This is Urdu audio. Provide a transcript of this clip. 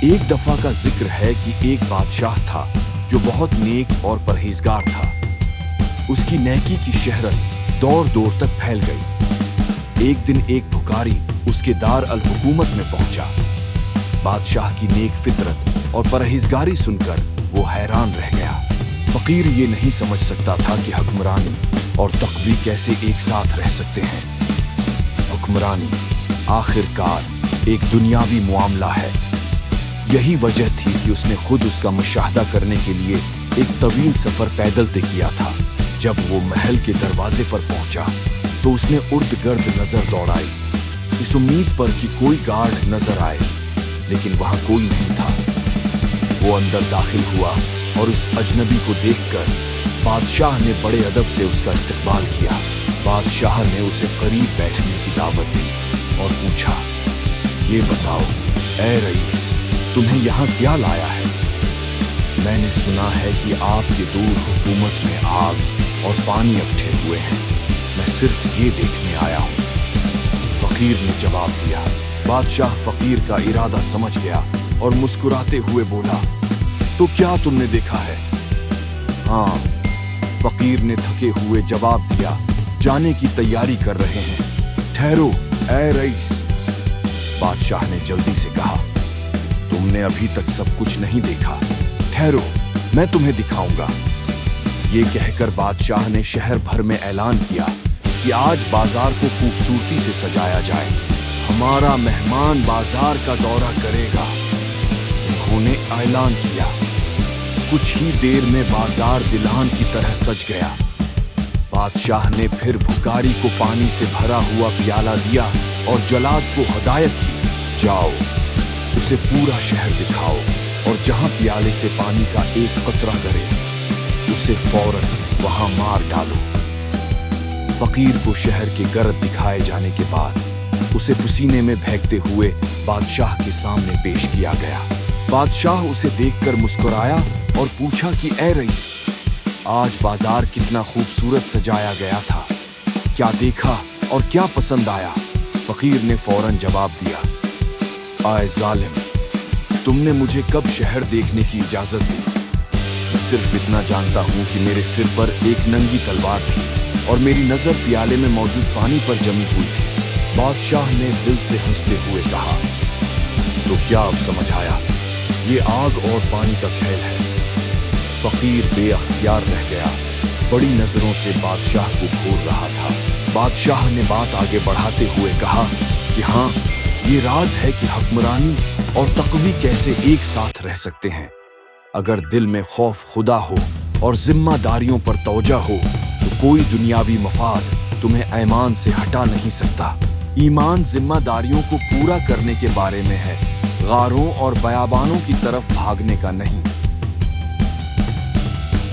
ایک دفعہ کا ذکر ہے کہ ایک بادشاہ تھا جو بہت نیک اور پرہیزگار تھا۔ اس کی نیکی کی شہرت دور دور تک پھیل گئی۔ ایک دن ایک بھکاری اس کے دار الحکومت میں پہنچا۔ بادشاہ کی نیک فطرت اور پرہیزگاری سن کر وہ حیران رہ گیا۔ فقیر یہ نہیں سمجھ سکتا تھا کہ حکمرانی اور تقوی کیسے ایک ساتھ رہ سکتے ہیں۔ حکمرانی آخر کار ایک دنیاوی معاملہ ہے۔ یہی وجہ تھی کہ اس نے خود اس کا مشاہدہ کرنے کے لیے ایک طویل سفر پیدل طے کیا تھا۔ جب وہ محل کے دروازے پر پہنچا تو اس نے ارد گرد نظر دوڑائی، اس امید پر کہ کوئی گارڈ نظر آئے، لیکن وہاں کوئی نہیں تھا۔ وہ اندر داخل ہوا اور اس اجنبی کو دیکھ کر بادشاہ نے بڑے ادب سے اس کا استقبال کیا۔ بادشاہ نے اسے قریب بیٹھنے کی دعوت دی اور پوچھا، یہ بتاؤ اے رئیس، تمہیں یہاں کیا لایا ہے؟ میں نے سنا ہے کہ آپ کے دور حکومت میں آگ اور پانی اکٹھے ہوئے ہیں، میں صرف یہ دیکھنے آیا ہوں۔ فقیر نے جواب دیا۔ بادشاہ فقیر کا ارادہ سمجھ گیا اور مسکراتے ہوئے بولا، تو کیا تم نے دیکھا ہے؟ ہاں، فقیر نے تھکے ہوئے جواب دیا، جانے کی تیاری کر رہے ہیں۔ ٹھہرو اے رئیس، بادشاہ نے جلدی سے کہا، تم نے ابھی تک سب کچھ نہیں دیکھا، ٹھہرو میں تمہیں دکھاؤں گا۔ یہ کہہ کر بادشاہ نے شہر بھر میں اعلان کیا کہ آج بازار کو خوبصورتی سے سجایا جائے، ہمارا مہمان بازار کا دورہ کرے گا۔ انہوں نے اعلان کیا۔ کچھ ہی دیر میں بازار دلہن کی طرح سج گیا۔ بادشاہ نے پھر بھکاری کو پانی سے بھرا ہوا پیالہ دیا اور جلاد کو ہدایت کی، جاؤ اسے پورا شہر دکھاؤ اور جہاں پیالے سے پانی کا ایک قطرہ گرے اسے فوراً وہاں مار ڈالو۔ فقیر کو شہر کے گرد دکھائے جانے کے بعد اسے پسینے میں بھیگتے ہوئے بادشاہ کے سامنے پیش کیا گیا۔ بادشاہ اسے دیکھ کر مسکرایا اور پوچھا کہ اے رئیس، آج بازار کتنا خوبصورت سجایا گیا تھا، کیا دیکھا اور کیا پسند آیا؟ فقیر نے فوراً جواب دیا، اے ظالم، تم نے مجھے کب شہر دیکھنے کی اجازت دی؟ میں صرف اتنا جانتا ہوں کہ میرے سر پر ایک ننگی تلوار تھی اور میری نظر پیالے میں موجود پانی پر جمی ہوئی تھی۔ بادشاہ نے دل سے ہنستے ہوئے کہا، تو کیا اب سمجھ آیا؟ یہ آگ اور پانی کا کھیل ہے۔ فقیر بے اختیار رہ گیا، بڑی نظروں سے بادشاہ کو گھور رہا تھا۔ بادشاہ نے بات آگے بڑھاتے ہوئے کہا کہ ہاں، یہ راز ہے کہ حکمرانی اور تقوی کیسے ایک ساتھ رہ سکتے ہیں۔ اگر دل میں خوف خدا ہو اور ذمہ داریوں پر توجہ ہو تو کوئی دنیاوی مفاد تمہیں ایمان سے ہٹا نہیں سکتا۔ ایمان ذمہ داریوں کو پورا کرنے کے بارے میں ہے، غاروں اور بیابانوں کی طرف بھاگنے کا نہیں۔